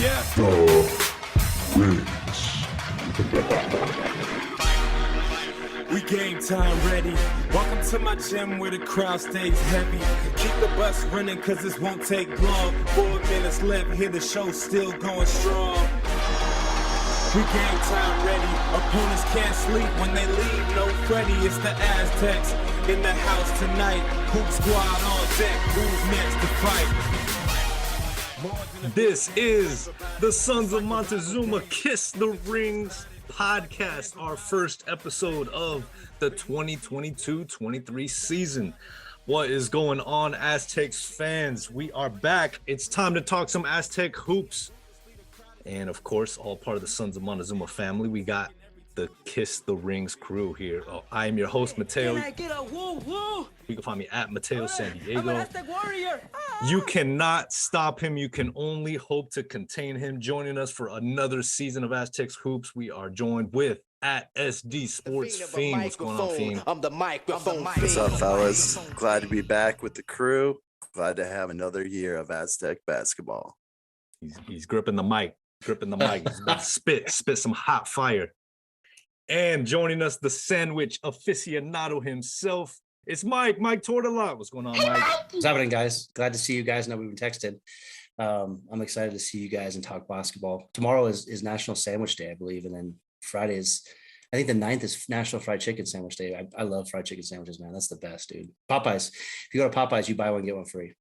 Yeah. We game time ready. Welcome to my gym where the crowd stays heavy. Keep the bus running cause this won't take long. 4 minutes left, here the show still going strong. We game time ready. Opponents can't sleep when they leave. No Freddy, it's the Aztecs in the house tonight. Hoop squad on deck. Who's next to fight? This is the Sons of Montezuma Kiss the Rings podcast, our first episode of the 2022-23 season. What is going on, Aztecs fans? We are back. It's time to talk some Aztec hoops. And of course, all part of the Sons of Montezuma family. We got the Kiss the Rings crew here. I am your host, Mateo. Can I get a woo woo? You can find me at Mateo San Diego. I'm an Aztec warrior. You cannot stop him. You can only hope to contain him. Joining us for another season of Aztecs Hoops, we are joined with at SD Sports Fiend. What's going on, Fiend? I'm the microphone. What's up, fellas? Glad to be back with the crew. Glad to have another year of Aztec basketball. He's gripping the mic. He's about to spit some hot fire. And joining us, the sandwich aficionado himself, it's Mike Tortolot. What's going on, Mike? What's happening, guys? Glad to see you guys. Now we've been texted. I'm excited to see you guys and talk basketball. Tomorrow is National Sandwich Day, I believe, and then Friday is, I think the 9th is National Fried Chicken Sandwich Day. I love fried chicken sandwiches, man. That's the best, dude. Popeyes. If you go to Popeyes, you buy one, get one free.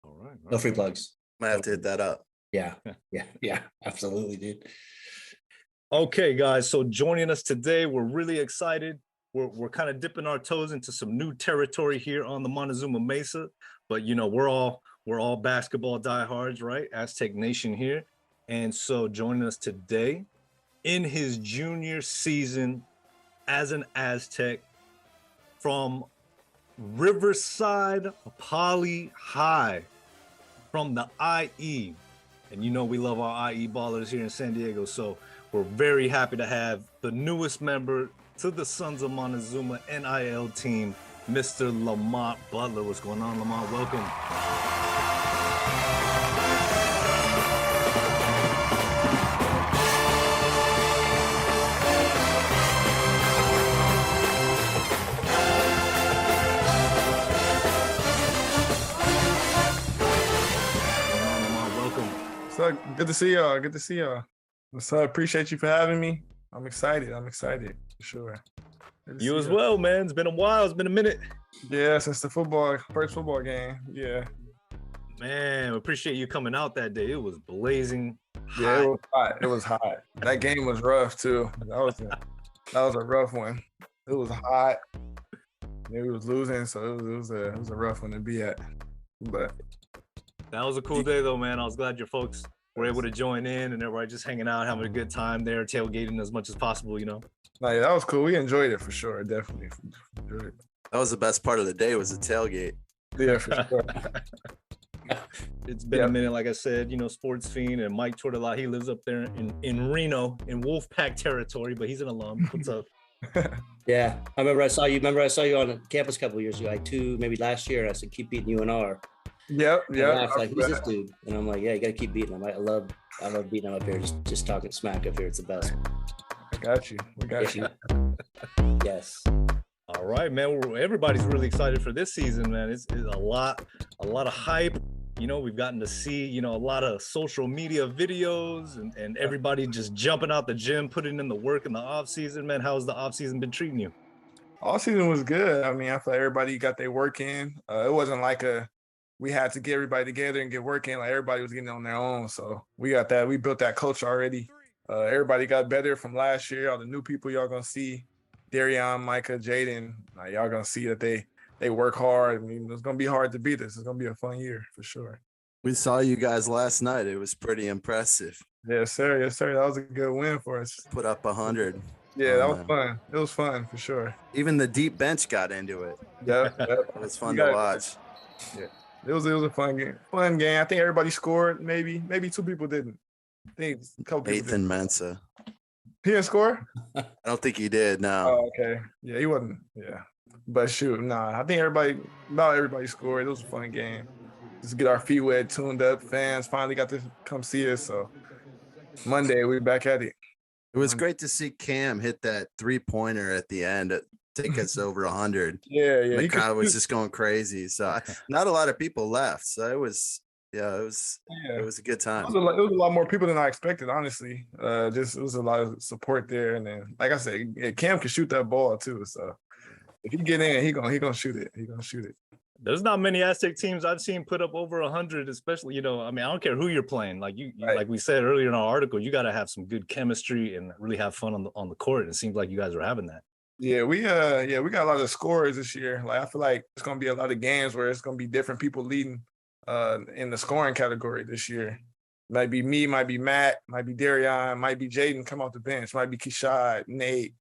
All right. No free plugs. Might have to hit that up. Yeah, absolutely, dude. Okay, guys. So joining us today, we're really excited. We're kind of dipping our toes into some new territory here on the Montezuma Mesa, but you know we're all basketball diehards, right? Aztec Nation here, and so joining us today in his junior season as an Aztec from Riverside Poly High, from the IE, and you know we love our IE ballers here in San Diego, so we're very happy to have the newest member to the Sons of Montezuma NIL team, Mr. Lamont Butler. What's going on, Lamont? Welcome. Welcome. So good to see y'all. So I appreciate you for having me. I'm excited for sure. You as well, man. It's been a while. It's been a minute. Yeah, since the first football game. Yeah. Man, we appreciate you coming out that day. It was blazing hot. Yeah, it was hot. That game was rough too. That was a rough one. It was hot. Yeah, we was losing, so it was a rough one to be at. But that was a cool day though, man. I was glad your folks were able to join in and everybody just hanging out, having a good time there, tailgating as much as possible, you know. yeah, that was cool. We enjoyed it for sure. Definitely enjoyed it. That was the best part of the day, was the tailgate. Yeah, for sure. It's been a minute, like I said, you know, Sports Fiend and Mike Tortolot, he lives up there in Reno, in Wolfpack territory, but he's an alum. What's up? Yeah, I remember I saw you on campus a couple of years ago, like maybe last year. I said, keep beating UNR. Yep. Like, who's this dude? And I'm like, yeah, you gotta keep beating him. I love beating him up here. Just talking smack up here. It's the best. I got you. Yes. All right, man. Everybody's really excited for this season, man. It's a lot of hype. You know, we've gotten to see, you know, a lot of social media videos and everybody just jumping out the gym, putting in the work in the off season, man. How's the off season been treating you? All season was good. I mean, I feel like everybody got their work in. It wasn't like we had to get everybody together and get work in. Like everybody was getting on their own. So we got that. We built that culture already. Everybody got better from last year. All the new people y'all gonna see, Darion, Micah, Jaden, y'all gonna see that they work hard. I mean, it's gonna be hard to beat this. It's gonna be a fun year for sure. We saw you guys last night. It was pretty impressive. Yes, sir. That was a good win for us. Put up 100. Yeah, that was fun. It was fun for sure. Even the deep bench got into it. Yeah. It was fun to watch. Yeah. It was a fun game. I think everybody scored. Maybe 2 people didn't. I think a couple people. Nathan Mensah. He didn't score? I don't think he did. No. Oh, okay. Yeah, he wasn't. Yeah. But shoot, I think about everybody scored. It was a fun game. just get our feet wet, tuned up. Fans finally got to come see us. So Monday we back at it. It was great to see Cam hit that 3-pointer at the end, take us over 100. Yeah. The crowd was just going crazy. So not a lot of people left. So it was a good time. It was a lot more people than I expected, honestly. Just it was a lot of support there. And then, like I said, Cam can shoot that ball too. So if he get in, he gonna shoot it. He gonna shoot it. There's not many Aztec teams I've seen put up over 100, especially, I mean, I don't care who you're playing. Like Right. like we said earlier in our article, you got to have some good chemistry and really have fun on the court. And it seems like you guys are having that. Yeah, we got a lot of scorers this year. Like I feel like it's gonna be a lot of games where it's gonna be different people leading in the scoring category this year. Might be me, might be Matt, might be Darion, might be Jaden come off the bench, might be Keshad, Nate,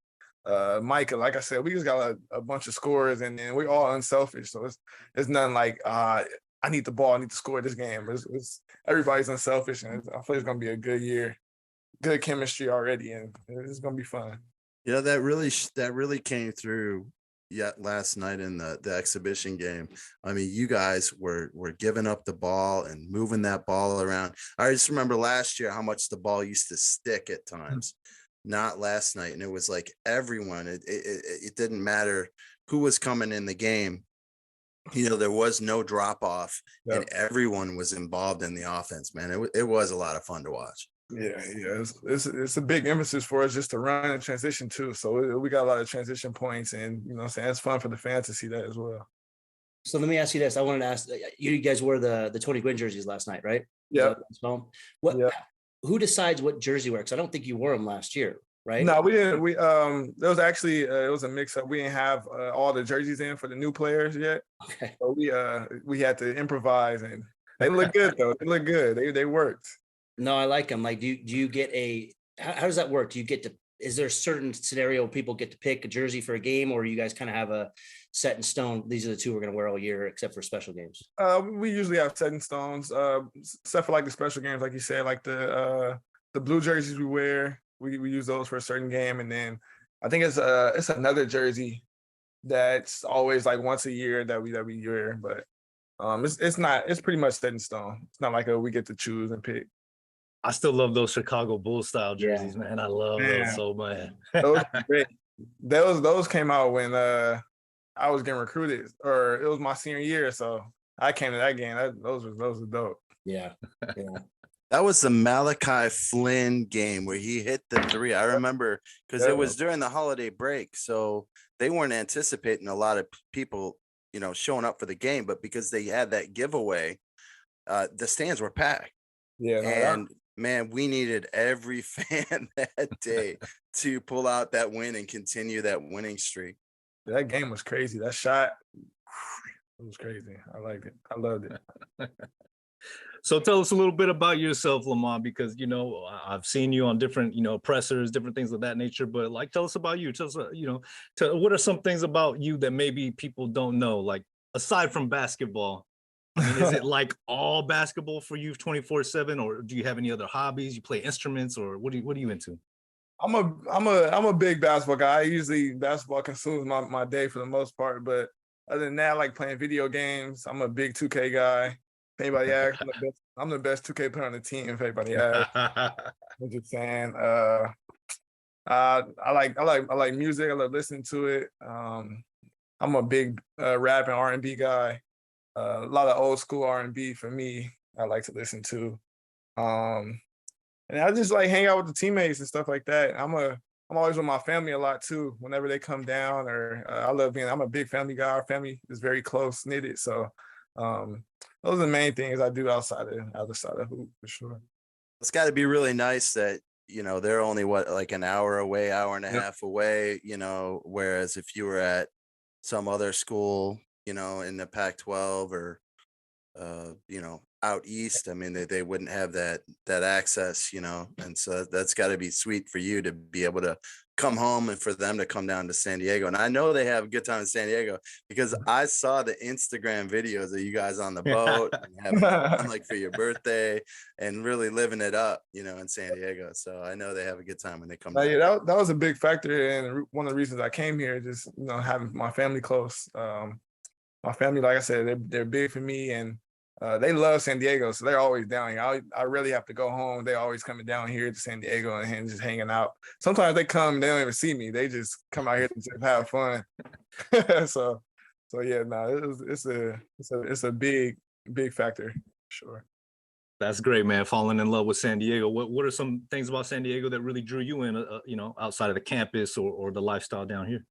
Micah. Like I said, we just got a bunch of scorers, and we're all unselfish. So it's nothing like I need the ball, I need to score this game. It's everybody's unselfish, and I feel it's gonna be a good year, good chemistry already, and it's gonna be fun. Yeah, that really came through last night in the exhibition game. I mean, you guys were giving up the ball and moving that ball around. I just remember last year how much the ball used to stick at times. Not last night, and it was like everyone. It didn't matter who was coming in the game. There was no drop off, and everyone was involved in the offense. Man, it was a lot of fun to watch. Yeah. It's a big emphasis for us just to run and transition too. So we got a lot of transition points, and I'm saying it's fun for the fans to see that as well. So let me ask you this. I wanted to ask you guys wore the Tony Gwynn jerseys last night, right? Yeah. Who decides what jersey wear? Because I don't think you wore them last year, right? No, we didn't. There was actually it was a mix up. We didn't have all the jerseys in for the new players yet. Okay. So we had to improvise, and they look good though. They look good. They worked. No, I like them. Like, do you get how does that work? Do you get to, is there a certain scenario people get to pick a jersey for a game, or you guys kind of have a set in stone? These are the two we're going to wear all year, except for special games. We usually have set in stones, except for like the special games, like you said, like the blue jerseys we wear. We use those for a certain game, and then I think it's another jersey that's always like once a year that we wear, but it's pretty much set in stone. It's not like we get to choose and pick. I still love those Chicago Bulls style jerseys, man. I love those so much. Those are great. Those came out when I was getting recruited, or it was my senior year, so I came to that game. Those were dope. Yeah. That was the Malachi Flynn game where he hit the three. I remember because it was during the holiday break, so they weren't anticipating a lot of people, showing up for the game. But because they had that giveaway, the stands were packed. Yeah, and man, we needed every fan that day to pull out that win and continue that winning streak. That game was crazy. That shot, it was crazy. I liked it. I loved it. So tell us a little bit about yourself, Lamont, because, I've seen you on different, pressers, different things of that nature, but tell us about you. Tell us, what are some things about you that maybe people don't know, like aside from basketball? I mean, is it like all basketball for you 24/7, or do you have any other hobbies? You play instruments, or what are you into? I'm a big basketball guy. Basketball consumes my day for the most part, but other than that, I like playing video games. I'm a big 2K guy. If anybody asks, I'm the best 2K player on the team. If anybody asks, I'm just saying. I like music. I love listening to it. I'm a big rap and R&B guy. A lot of old school R&B for me. I like to listen to. And I just like hang out with the teammates and stuff like that. I'm always with my family a lot too. Whenever they come down, or I'm a big family guy. Our family is very close knitted, so those are the main things I do outside of hoop for sure. It's got to be really nice that they're only like an hour away, hour and a half away. Whereas if you were at some other school, in the Pac-12 or out east, I mean, they wouldn't have that access, and so that's got to be sweet for you to be able to come home and for them to come down to San Diego. And I know they have a good time in San Diego because I saw the Instagram videos of you guys on the boat and having fun, like for your birthday and really living it up, in San Diego. So I know they have a good time when they come down. Yeah, that was a big factor, and one of the reasons I came here, just having my family close. My family, like I said, they're big for me, and They love San Diego, so they're always down here. I really have to go home. They always coming down here to San Diego and just hanging out. Sometimes they come, they don't even see me. They just come out here to just have fun. so yeah, no, it's a big factor, sure. That's great, man. Falling in love with San Diego. What are some things about San Diego that really drew you in, outside of the campus or the lifestyle down here?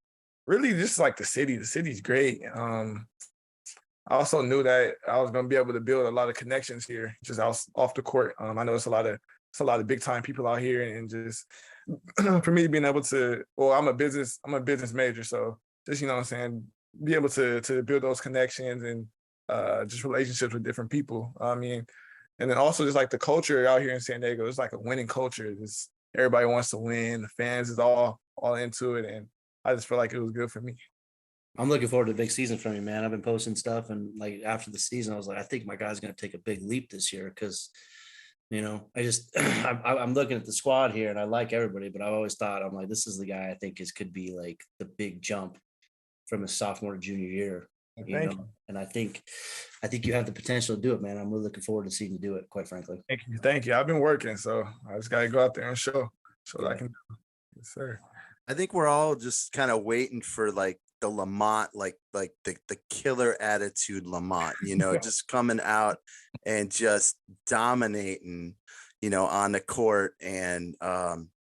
Really, just like the city. The city's great. I also knew that I was going to be able to build a lot of connections here, just off the court. I know it's a lot of big time people out here, and just for me being able to, well, I'm a business major, so just what I'm saying, be able to build those connections and just relationships with different people. I mean, and then also just like the culture out here in San Diego, it's like a winning culture. Just everybody wants to win. The fans is all into it, and I just feel like it was good for me. I'm looking forward to a big season from you, man. I've been posting stuff, and like after the season, I was like, I think my guy's going to take a big leap this year because, I'm looking at the squad here, and I like everybody, but I always thought, I'm like, this is the guy I think could be like the big jump from his sophomore to junior year. Thank you. And I think you have the potential to do it, man. I'm really looking forward to seeing you do it, quite frankly. Thank you. I've been working, so I just got to go out there and show what I can do. Yes, sir. I think we're all just kind of waiting for like the Lamont, like the killer attitude Lamont, just coming out and just dominating, on the court and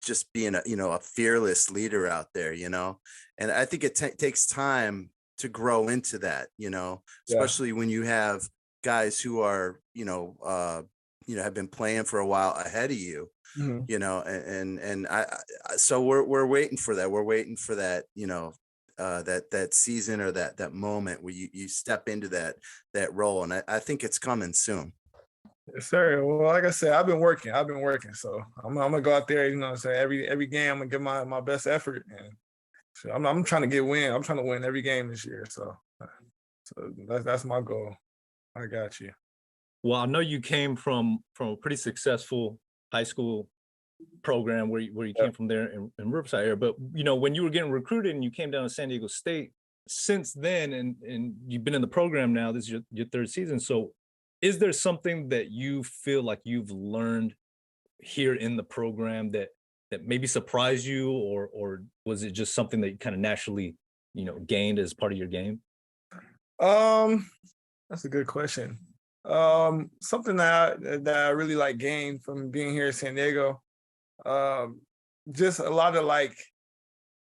just being a fearless leader out there, and I think it takes time to grow into that, especially when you have guys who are, have been playing for a while ahead of you, and so we're waiting for that. We're waiting for that, that season or that moment where you step into that role. And I think it's coming soon. Yes, sir. Well, like I said, I've been working. So I'm gonna go out there, say every game I'm gonna give my best effort. And so I'm trying to get win. I'm trying to win every game this year. So that's my goal. I got you. Well, I know you came from a pretty successful high school program where you came from there in Riverside area, but when you were getting recruited and you came down to San Diego State, since then and you've been in the program now, this is your third season. So is there something that you feel like you've learned here in the program that maybe surprised you, or was it just something that you kind of naturally gained as part of your game? That's a good question. Something that I really gained from being here in San Diego, just a lot of like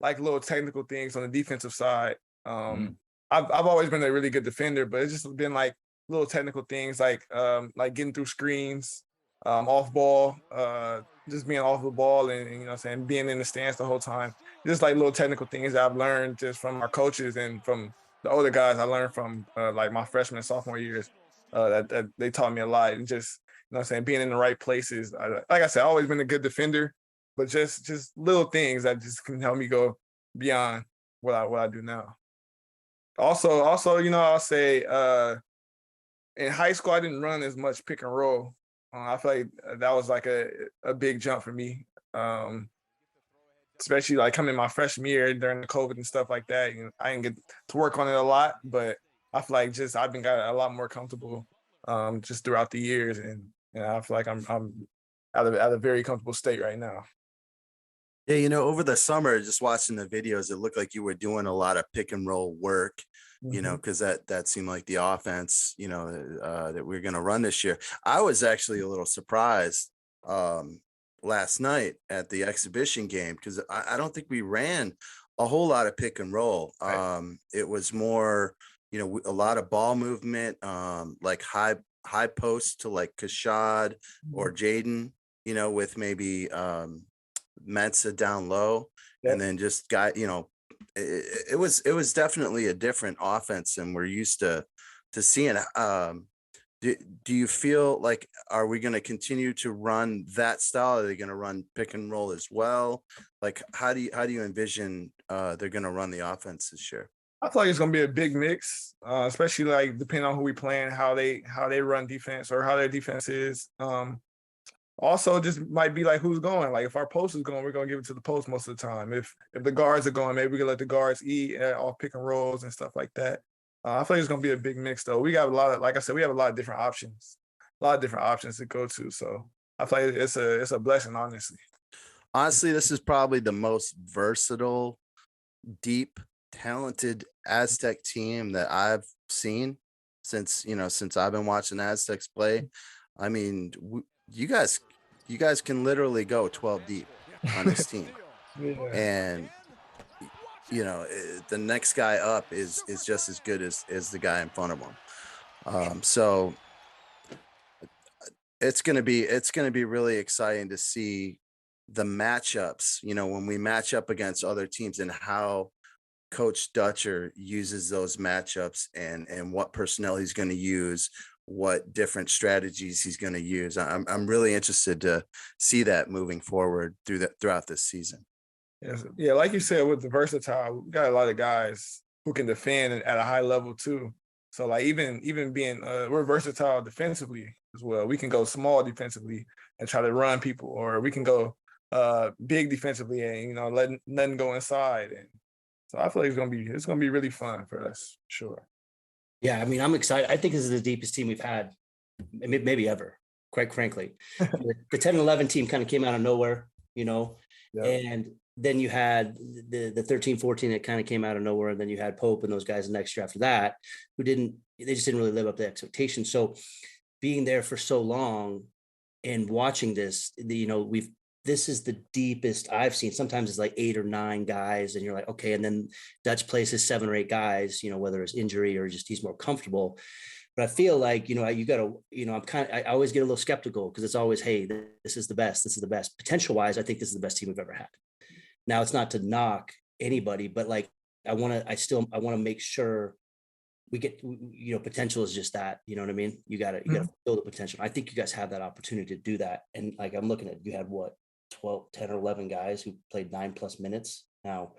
little technical things on the defensive side. I've always been a really good defender, but it's just been like little technical things like getting through screens, off ball, just being off the ball and being in the stands the whole time. Just like little technical things that I've learned just from our coaches and from the older guys I learned from like my freshman and sophomore years. That they taught me a lot, and just being in the right places. Like I said, I've always been a good defender, but just little things that just can help me go beyond what I do now. Also, I'll say in high school I didn't run as much pick and roll. I feel like that was like a big jump for me, especially like coming my freshman year during the COVID and stuff like that. I didn't get to work on it a lot, but I feel like I've been got a lot more comfortable just throughout the years, and I feel like I'm at a very comfortable state right now. Yeah, over the summer, just watching the videos, it looked like you were doing a lot of pick and roll work, because that seemed like the offense, that we're going to run this year. I was actually a little surprised last night at the exhibition game because I don't think we ran a whole lot of pick and roll. Right. It was more, a lot of ball movement, like high post to like Kashad or Jaden, with maybe Mensa down low, and then just it was definitely a different offense than we're used to seeing. Do you feel like, are we going to continue to run that style? Are they going to run pick and roll as well? Like, how do you envision they're going to run the offense this year? I feel like it's going to be a big mix, especially like depending on who we playing, how they run defense or how their defense is. Also, just might be like who's going. Like if our post is going, we're going to give it to the post most of the time. If the guards are going, maybe we can let the guards eat off pick and rolls and stuff like that. I feel like it's gonna be a big mix though. We got like I said, we have a lot of different options, to go to. So I feel like it's a blessing, honestly. Honestly, this is probably the most versatile, deep, talented Aztec team that I've seen since I've been watching Aztecs play. I mean, you guys can literally go 12 deep on this team, Yeah. and the next guy up is just as good as the guy in front of him. So it's gonna be really exciting to see the matchups, when we match up against other teams, and how Coach Dutcher uses those matchups, and what personnel he's going to use, what different strategies he's going to use. I'm really interested to see that moving forward throughout this season. Yes. Yeah, like you said, with the versatile, we got a lot of guys who can defend at a high level too. So like even being we're versatile defensively as well. We can go small defensively and try to run people, or we can go big defensively and let nothing go inside. And so I feel like it's gonna be really fun for us, sure. Yeah, I mean, I'm excited. I think this is the deepest team we've had, maybe ever, quite frankly. The 10-11 team kind of came out of nowhere, Yeah. and then you had the 13-14 that kind of came out of nowhere, and then you had Pope and those guys the next year after that they just didn't really live up to expectations. So being there for so long and watching this, this is the deepest I've seen. Sometimes it's like 8 or 9 guys, and you're like, okay. And then Dutch places 7 or 8 guys, whether it's injury or just he's more comfortable. But I feel like, you got to, I always get a little skeptical, because it's always, hey, this is the best. This is the best. Potential wise, I think this is the best team we've ever had. Now, it's not to knock anybody, but like, I want to make sure we get, potential is just that, you know what I mean? You got to build the potential. I think you guys have that opportunity to do that. And like, I'm looking at, you had 10 or 11 guys who played 9+ minutes. Now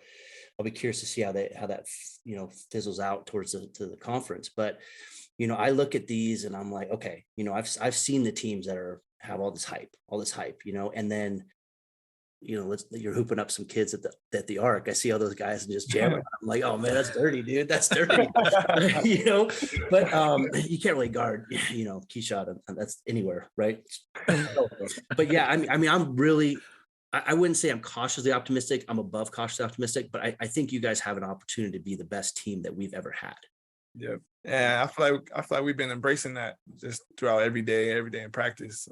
I'll be curious to see how that fizzles out towards to the conference. But I look at these and I'm like, okay, I've seen the teams that have all this hype, and then you're hooping up some kids at the Arc. I see all those guys and just jamming. I'm like, oh man, that's dirty, dude. That's dirty. But you can't really guard, key shot. And that's anywhere, right? But yeah, I mean, I'm really, I wouldn't say I'm cautiously optimistic. I'm above cautiously optimistic, but I think you guys have an opportunity to be the best team that we've ever had. Yeah. And I feel like we've been embracing that just throughout every day in practice.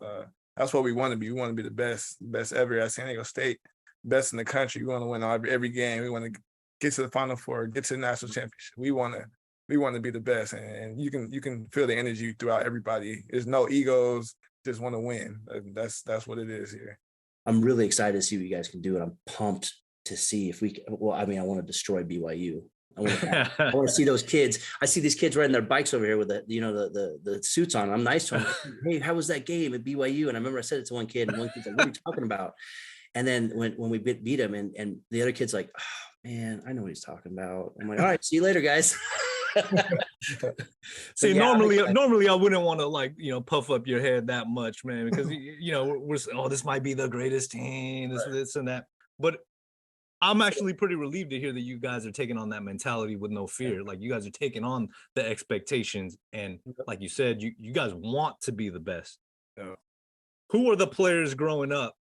That's what we want to be. We want to be the best ever at San Diego State, best in the country. We want to win every game. We want to get to the Final Four, get to the national championship. We want to be the best, and you can feel the energy throughout everybody. There's no egos. Just want to win. That's what it is here. I'm really excited to see what you guys can do, and I'm pumped to see if we can. Well, I mean, I want to destroy BYU. I want to see those kids. I see these kids riding their bikes over here with the suits on. I'm nice to them. Hey, how was that game at BYU? And I remember I said it to one kid, and one kid's like, what are you talking about? And then when we beat him, and the other kid's like, oh, man, I know what he's talking about. I'm like, all right, see you later, guys. See, yeah, normally I wouldn't want to puff up your head that much, man, because we're this might be the greatest team, this and that. But I'm actually pretty relieved to hear that you guys are taking on that mentality with no fear. Like, you guys are taking on the expectations, and like you said, you guys want to be the best. Yeah. Who are the players growing up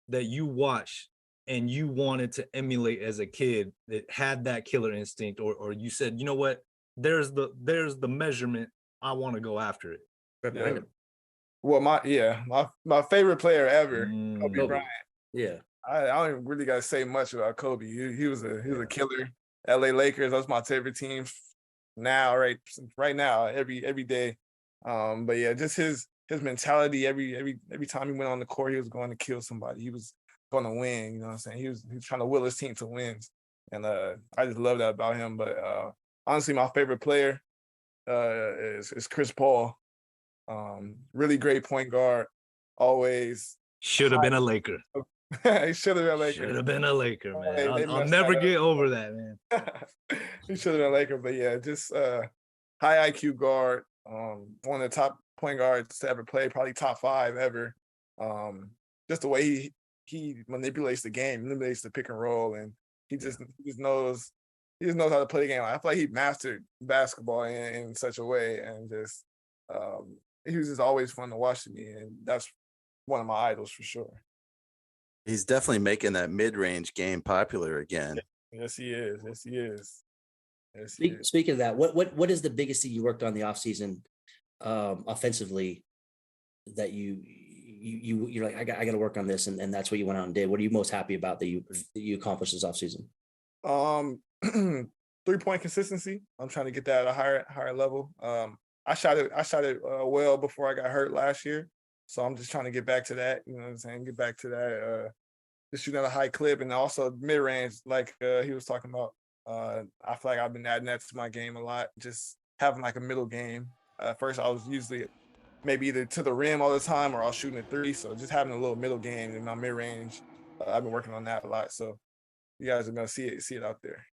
that you watched and you wanted to emulate as a kid, that had that killer instinct, or you said, you know what, there's the measurement, I want to go after it? Yeah. Well, my favorite player ever, Kobe Bryant. Yeah. I don't really got to say much about Kobe. He was a killer. LA Lakers, that's my favorite team now, right now, every day. But yeah, just his mentality. Every time he went on the court, he was going to kill somebody. He was going to win. You know what I'm saying? He was trying to will his team to wins, and I just love that about him. But honestly, my favorite player is Chris Paul. Really great point guard. Always should have been a Laker. He should have been a Laker. Should have been a Laker, man. I'll never get over that, man. He should have been a Laker, but yeah, just high IQ guard. One of the top point guards to ever play, probably top 5 ever. Just the way he manipulates the game, manipulates the pick and roll, and he just knows he just knows how to play the game. I feel like he mastered basketball in such a way, and just he was just always fun to watch to me, and that's one of my idols for sure. He's definitely making that mid-range game popular again. Yes, he is. Yes, he is. Yes, he is. Speaking of that, what is the biggest thing you worked on the offseason offensively that you're like, I got to work on this, and that's what you went out and did? What are you most happy about that you accomplished this offseason? 3-point consistency. I'm trying to get that at a higher level. I shot it well before I got hurt last year, so I'm just trying to get back to that. You know what I'm saying? Get back to that. Just shooting at a high clip, and also mid range, like he was talking about. I feel like I've been adding that to my game a lot. Just having like a middle game. First, I was usually maybe either to the rim all the time, or I was shooting a three. So just having a little middle game in my mid range, I've been working on that a lot. So you guys are gonna see it out there.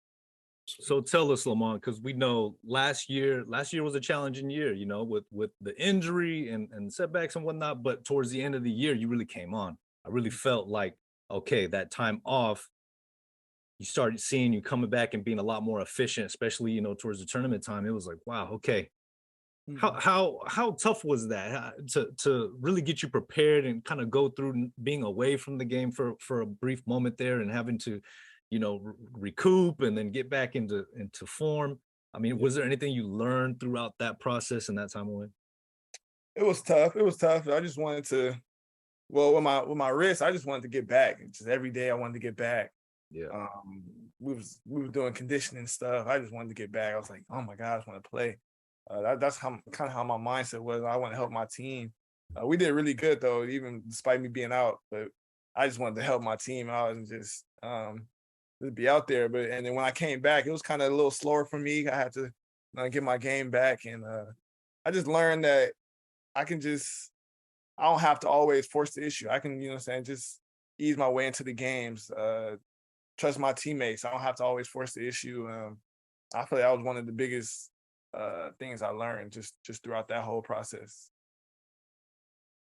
So tell us, Lamont, because we know last year was a challenging year, you know, with the injury and setbacks and whatnot. But towards the end of the year, you really came on. I really felt like, okay, that time off, you started seeing you coming back and being a lot more efficient, especially, you know, towards the tournament time. It was like, wow, okay. How tough was that to really get you prepared and kind of go through being away from the game for a brief moment there and having to, you know, recoup and then get back into form? I mean, was there anything you learned throughout that process and that time away? It was tough. I just wanted to, well, with my wrist, I just wanted to get back. Just every day I wanted to get back. Yeah. We were doing conditioning stuff. I just wanted to get back. I was like, oh my God, I just want to play. That's kind of how my mindset was. I want to help my team. We did really good though, even despite me being out. But I just wanted to help my team out and just be out there. And then when I came back, it was kind of a little slower for me. I had to get my game back, and I just learned that I don't have to always force the issue. I can, you know what I'm saying, just ease my way into the games. Trust my teammates. I don't have to always force the issue. I feel like that was one of the biggest things I learned just throughout that whole process.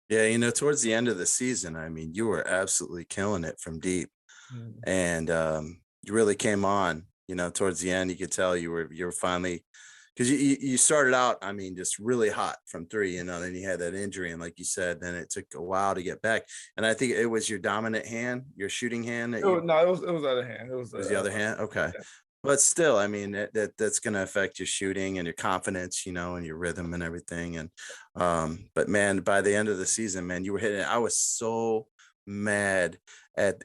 Yeah, you know, towards the end of the season, I mean, you were absolutely killing it from deep. And you really came on, you know, towards the end. You could tell you were finally, because you started out, I mean, just really hot from three, you know, then you had that injury, and like you said, then it took a while to get back. And I think it was your dominant hand, your shooting hand. No, it was the other hand. It was the other hand. Okay. Yeah. But still, I mean, that's going to affect your shooting and your confidence, you know, and your rhythm and everything. And but man, by the end of the season, man, you were hitting it. I was so mad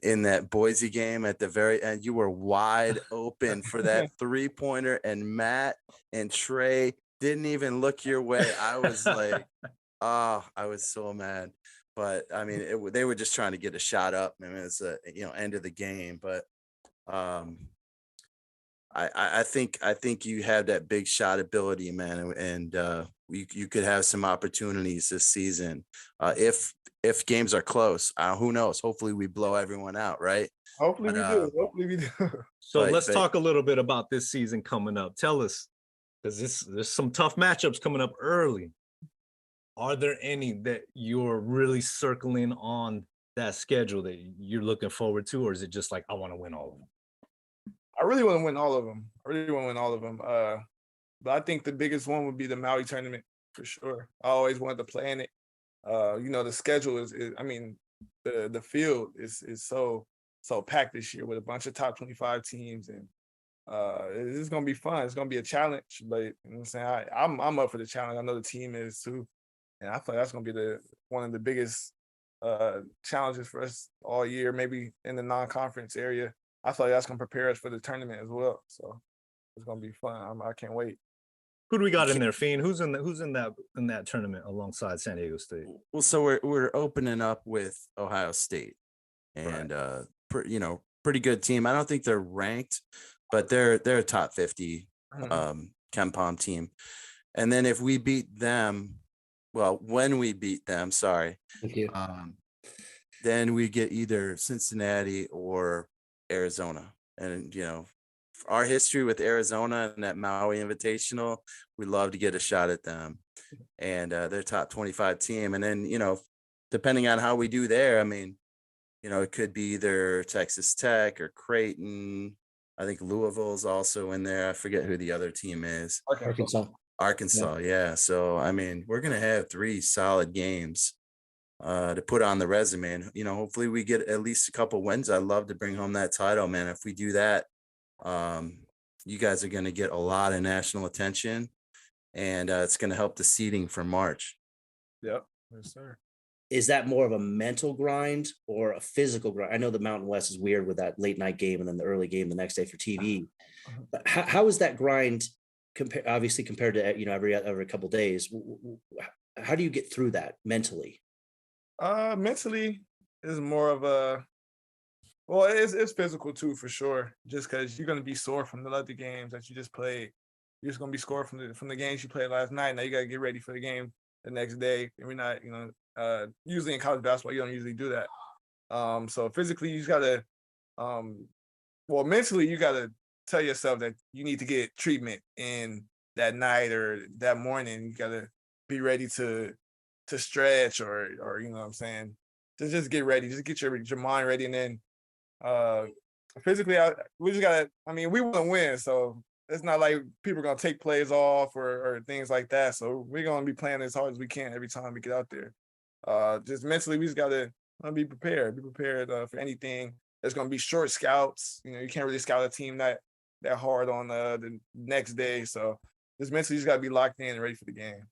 in that Boise game at the very end. You were wide open for that 3-pointer, and Matt and Trey didn't even look your way. I was like, oh, I was so mad. But I mean, they were just trying to get a shot up. I mean, it's a, you know, end of the game. But I think you have that big shot ability, man, and you could have some opportunities this season if games are close. Who knows? Hopefully, we blow everyone out, right? Hopefully we do. So let's talk a little bit about this season coming up. Tell us, because there's some tough matchups coming up early. Are there any that you're really circling on that schedule that you're looking forward to, or is it just like, I want to win all of them? I really want to win all of them. But I think the biggest one would be the Maui tournament for sure. I always wanted to play in it. You know, the schedule is I mean, the field is so packed this year with a bunch of top 25 teams, and it's gonna be fun. It's gonna be a challenge, but you know what I'm saying, I'm up for the challenge. I know the team is too, and I feel like that's gonna be one of the biggest challenges for us all year. Maybe in the non-conference area. I feel like that's gonna prepare us for the tournament as well. So it's gonna be fun. I can't wait. Who do we got in there, Fiend? Who's in that tournament alongside San Diego State? Well, so we're opening up with Ohio State, and you know, pretty good team. I don't think they're ranked, but they're a top 50 KenPom team. And then if we beat them, when we beat them, sorry, Thank you. then we get either Cincinnati or Arizona. And you know, our history with Arizona and that Maui Invitational, we love to get a shot at them, and they're top 25 team. And then, you know, depending on how we do there, I mean, you know, it could be either Texas Tech or Creighton. I think Louisville's also in there. I forget who the other team is. Okay. Arkansas, yeah. So I mean, we're gonna have 3 solid games to put on the resume, and hopefully we get at least a couple wins. I'd love to bring home that title, man. If we do that, you guys are gonna get a lot of national attention, and it's gonna help the seeding for March. Yep. Yes, sir. Is that more of a mental grind or a physical grind? I know the Mountain West is weird with that late night game and then the early game the next day for TV. But how is that grind obviously compared to every couple of days? How do you get through that mentally? Mentally is more of a well, it's physical too for sure. Just because you're gonna be sore from the other games that you just played. You're just gonna be sore from the games you played last night. Now you gotta get ready for the game the next day. And we're not, usually in college basketball, you don't usually do that. So physically, you just gotta, mentally, you gotta tell yourself that you need to get treatment in that night or that morning. You gotta be ready to stretch or you know what I'm saying, to just get ready, just get your mind ready, and then physically, we just gotta. I mean, we want to win, so it's not like people are gonna take plays off or things like that. So we're gonna be playing as hard as we can every time we get out there. Just mentally, we just gotta be prepared. Be prepared for anything. There's gonna be short scouts. You can't really scout a team that hard on the next day. So just mentally, you just gotta be locked in and ready for the game.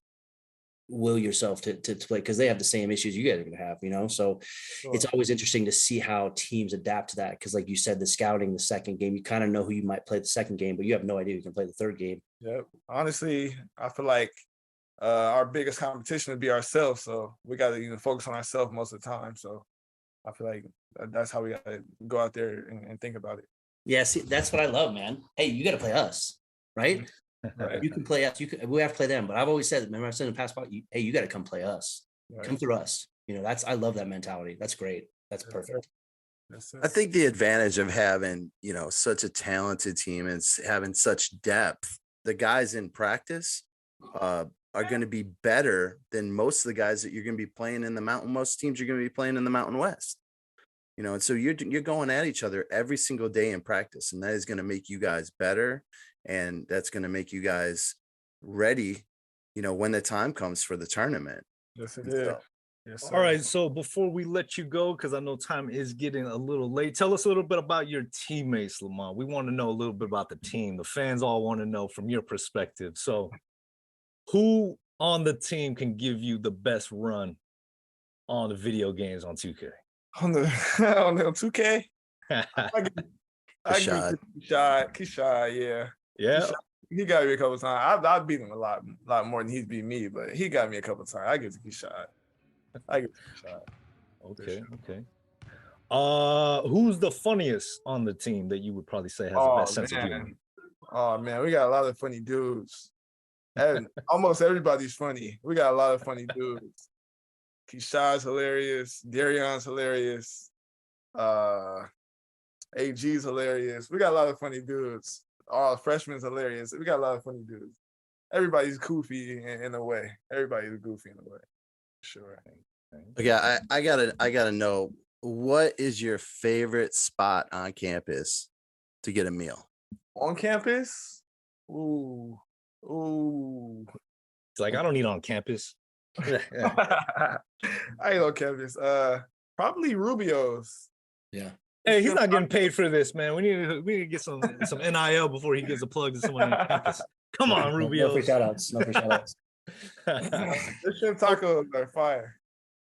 Will yourself to play, because they have the same issues you guys are going to have, so Sure. It's always interesting to see how teams adapt to that, because like you said, the scouting, the second game, you kind of know who you might play the second game, but you have no idea who can play the third game. Yep. Honestly, I feel like our biggest competition would be ourselves, so we got to focus on ourselves most of the time. So I feel like that's how we got to go out there and think about it. Yeah, see, that's what I love, man. Hey, you got to play us, right? Right. You can play us. We have to play them. But I've always said, remember I said in the past, hey, you got to come play us. Right. Come through us. I love that mentality. That's great. That's perfect. Yes, sir. I think the advantage of having, such a talented team is having such depth. The guys in practice are going to be better than most of the guys that you're going to be playing in the Mountain. Most teams you're going to be playing in the Mountain West. And so you're going at each other every single day in practice, and that is going to make you guys better, and that's going to make you guys ready, when the time comes for the tournament. Yes, it is. Yes, sir. All right, so before we let you go, because I know time is getting a little late, tell us a little bit about your teammates, Lamont. We want to know a little bit about the team. The fans all want to know from your perspective. So who on the team can give you the best run on the video games on 2K? On the 2K? I give Keshad, yeah. Yeah. Keshad, he got me a couple times. I've beat him a lot more than he's beat me, but he got me a couple times. I give it to Keshad. Okay. Who's the funniest on the team that you would probably say has the best sense of humor? Oh man, we got a lot of funny dudes. And almost everybody's funny. We got a lot of funny dudes. Keshad's hilarious. Darion's hilarious. AG's hilarious. We got a lot of funny dudes. All freshmen's hilarious. We got a lot of funny dudes. Everybody's goofy in a way. Everybody's goofy in a way. Sure. Okay, I gotta know, what is your favorite spot on campus to get a meal? On campus? Ooh. It's like, I don't eat on campus. I ain't on campus. Probably Rubio's. Yeah. Hey, he's not getting paid for this, man. We need to get some NIL before he gives a plug to someone on campus. Come on, Rubio. No free shout outs. The shrimp tacos are fire.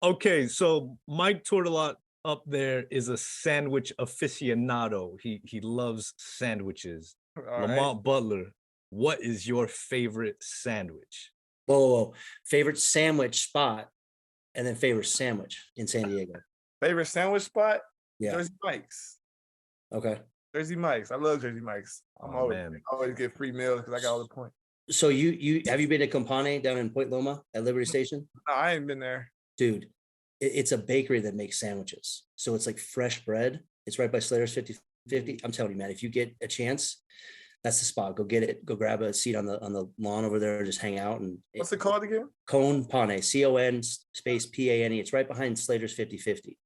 Okay, so Mike Tortolot up there is a sandwich aficionado. He loves sandwiches. All Lamont Butler, what is your favorite sandwich? Whoa. Favorite sandwich spot, and then favorite sandwich in San Diego. Favorite sandwich spot? Yeah. Jersey Mike's. Okay. Jersey Mike's. I love Jersey Mike's. I always get free meals because I got all the points. So you have you been to Compane down in Point Loma at Liberty Station? No, I ain't been there. Dude, it's a bakery that makes sandwiches. So it's like fresh bread. It's right by Slater's 50/50. I'm telling you, man, if you get a chance, that's the spot. Go get it. Go grab a seat on the lawn over there and just hang out. And What's it called again? Compane, CON space PANE. It's right behind Slater's 50/50.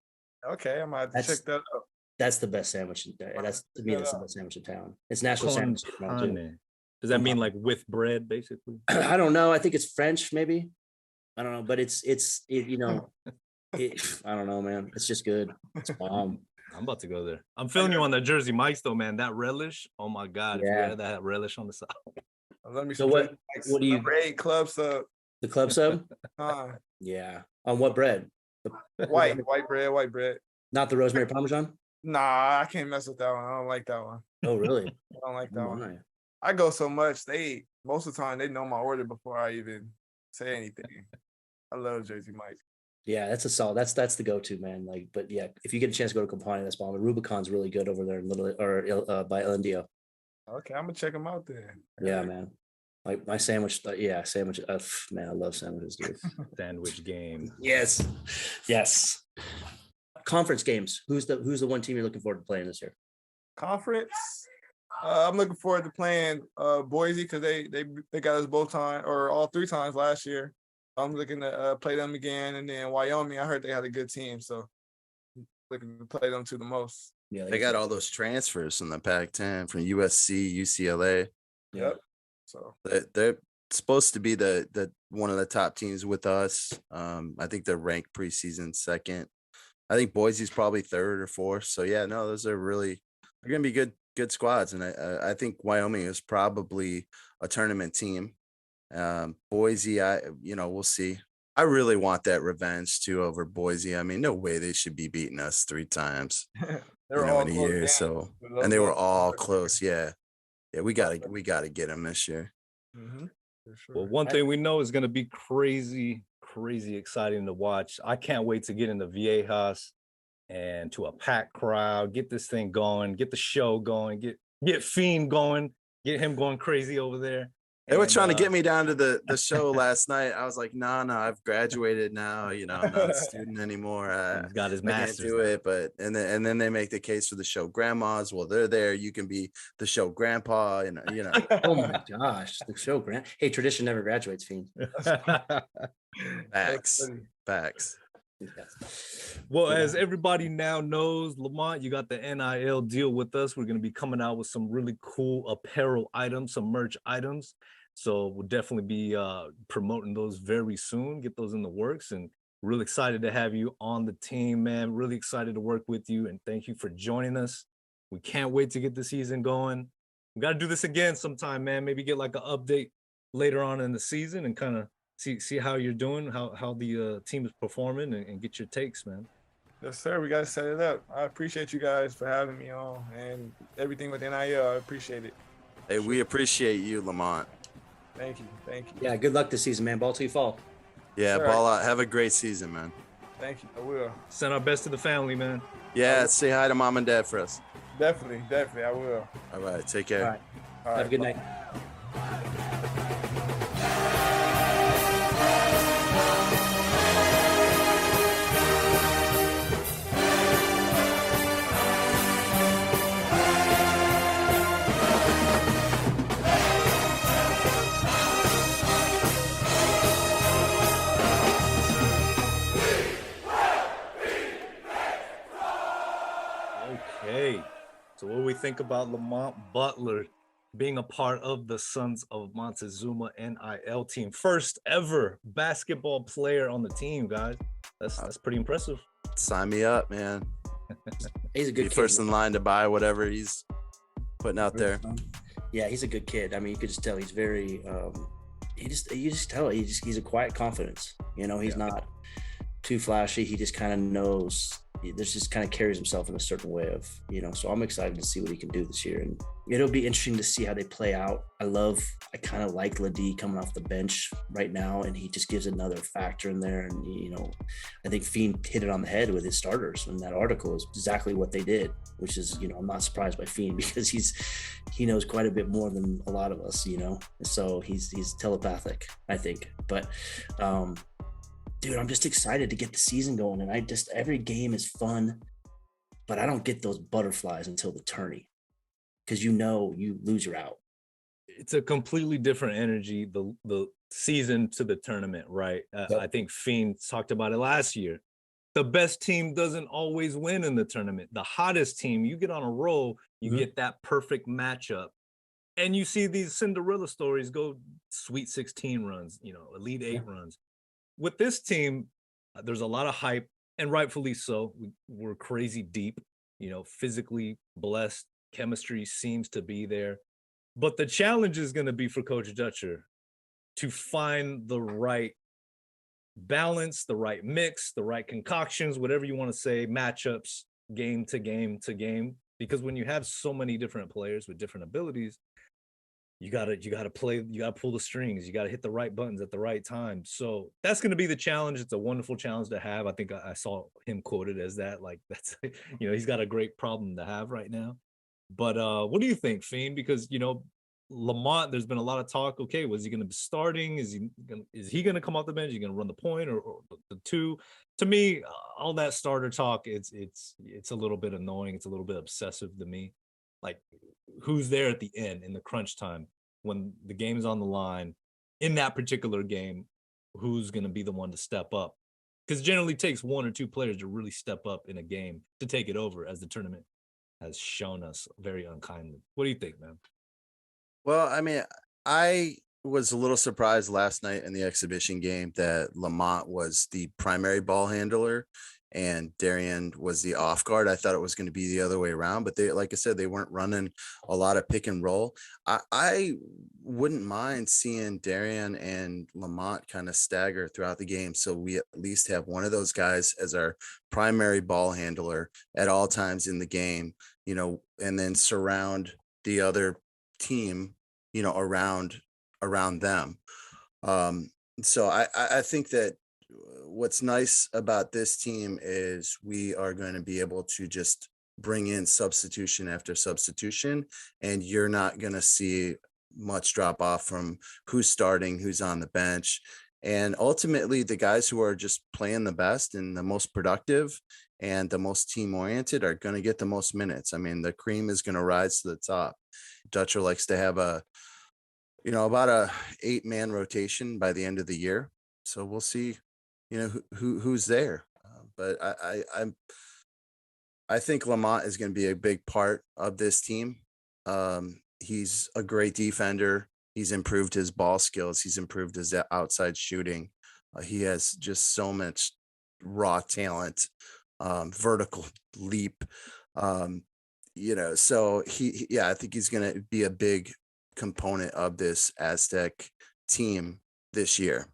Okay, I might have to check that out. That's the best sandwich. That's to me, that's the best sandwich in town. It's National Con Sandwich Day now, too. pane. Does that mean like with bread, basically? I don't know. I think it's French, maybe. I don't know, but I don't know, man. It's just good. It's bomb. I'm about to go there. I'm feeling you on the Jersey Mike's though, man. That relish. Oh my God. If you Yeah. had that relish on the side. Let me So what do you- number 8 club sub. The club sub? Uh, Yeah. On what bread? white bread. Not the rosemary parmesan? Nah, I can't mess with that one. I don't like that one. Oh, really? I don't like that Oh, one. my. I go so much. Most of the time they know my order before I even say anything. I love Jersey Mike. Yeah, that's a solid. That's the go-to, man. Like, but yeah, if you get a chance to go to Campania, that's bomb. The Rubicon's really good over there in by El Indio. Okay, I'm gonna check them out then. Yeah, man. Like my sandwich, sandwich. Man, I love sandwiches, dude. Sandwich game. Yes. Conference games. Who's the one team you're looking forward to playing this year? Conference. I'm looking forward to playing Boise because they got us both times or all 3 times last year. I'm looking to play them again, and then Wyoming. I heard they had a good team, so looking to play them to the most. Yeah, They got all those transfers from the Pac-10 from USC, UCLA. Yep. So They're supposed to be the one of the top teams with us. I think they're ranked preseason second. I think Boise's probably 3rd or 4th. So yeah, no, those are really they're gonna be good squads, and I think Wyoming is probably a tournament team. Boise, we'll see. I really want that revenge too over Boise. I mean, no way they should be beating us 3 times they're in all a close year. games. So Those and they were are- all close. Yeah, we gotta get them this year. Mhm, for sure. Well, one thing we know is going to be crazy exciting to watch. I can't wait to get into Viejas and to a packed crowd, get this thing going, get the show going, get Fiend going, get him going crazy over there. They were And, trying to get me down to the show last night. I was like, no, I've graduated now. I'm not a student anymore. He's got his I can't master's. do now. it. But and then they make the case for the show grandmas. Well, they're there. You can be the show grandpa, and Oh my gosh, the show grant. Hey, tradition never graduates, Fiend. facts. funny. Facts. Well, Yeah. as everybody now knows, Lamont, you got the NIL deal with us. We're going to be coming out with some really cool apparel items, some merch items. So we'll definitely be promoting those very soon, get those in the works, and really excited to have you on the team, man. Really excited to work with you, and thank you for joining us. We can't wait to get the season going. We got to do this again sometime, man. Maybe get like an update later on in the season and kind of see how you're doing, how the team is performing, and get your takes, man. Yes, sir. We got to set it up. I appreciate you guys for having me on and everything with NIL. I appreciate it. Hey, we appreciate you, Lamont. Thank you. Yeah, good luck this season, man. Ball till you fall. Yeah, Sure. ball out. Have a great season, man. Thank you. I will. Send our best to the family, man. Yeah, say hi to mom and dad for us. Definitely. I will. All right, take care. All right. All Have a right. good night. Okay. So what do we think about Lamont Butler being a part of the Sons of Montezuma NIL team? First ever basketball player on the team, guys. That's pretty impressive. Sign me up, man. He's a Be good kid. first in line to buy whatever he's putting out there. Yeah, he's a good kid. I mean, you could just tell he's very you just tell he's a quiet confidence. He's not too flashy. He just kind of knows. This just kind of carries himself in a certain way of, so I'm excited to see what he can do this year. And it'll be interesting to see how they play out. I kind of like Ladie coming off the bench right now, and he just gives another factor in there. And, I think Fiend hit it on the head with his starters. And that article is exactly what they did, which is, I'm not surprised by Fiend because he knows quite a bit more than a lot of us, so he's telepathic, I think. But, dude, I'm just excited to get the season going, and every game is fun, but I don't get those butterflies until the tourney, because you lose, you're out. It's a completely different energy, the season to the tournament, right? Yep. I think Fiend talked about it last year. the best team doesn't always win in the tournament. The hottest team, you get on a roll, you get that perfect matchup. And you see these Cinderella stories go Sweet 16 runs, Elite 8 runs. With this team, there's a lot of hype, and rightfully so. We're crazy deep, physically blessed. Chemistry seems to be there. But the challenge is going to be for Coach Dutcher to find the right balance, the right mix, the right concoctions, whatever you want to say, matchups, game to game to game. Because when you have so many different players with different abilities, you gotta pull the strings, you gotta hit the right buttons at the right time. So that's gonna be the challenge. It's a wonderful challenge to have. I think I saw him quoted as that. Like that's he's got a great problem to have right now. But what do you think, Fiend? Because Lamont, there's been a lot of talk. Okay, was he gonna be starting? Is he gonna come off the bench? Is he gonna run the point or the two? To me, all that starter talk, it's a little bit annoying. It's a little bit obsessive to me. Like, who's there at the end in the crunch time when the game is on the line in that particular game? Who's going to be the one to step up? Because it generally takes one or two players to really step up in a game to take it over, as the tournament has shown us very unkindly. What do you think, man? Well, I mean, I was a little surprised last night in the exhibition game that Lamont was the primary ball handler and Darian was the off guard. I thought it was going to be the other way around, but they, like I said, they weren't running a lot of pick and roll. I wouldn't mind seeing Darian and Lamont kind of stagger throughout the game, so we at least have one of those guys as our primary ball handler at all times in the game, and then surround the other team, around them. So I think that what's nice about this team is we are going to be able to just bring in substitution after substitution, and you're not going to see much drop off from who's starting, who's on the bench. And ultimately, the guys who are just playing the best and the most productive and the most team oriented are going to get the most minutes. I mean, the cream is going to rise to the top. Dutcher likes to have about a 8-man rotation by the end of the year. So we'll see, who's there. But I think Lamont is going to be a big part of this team. He's a great defender. He's improved his ball skills. He's improved his outside shooting. He has just so much raw talent, vertical leap. So I think he's going to be a big component of this Aztec team this year.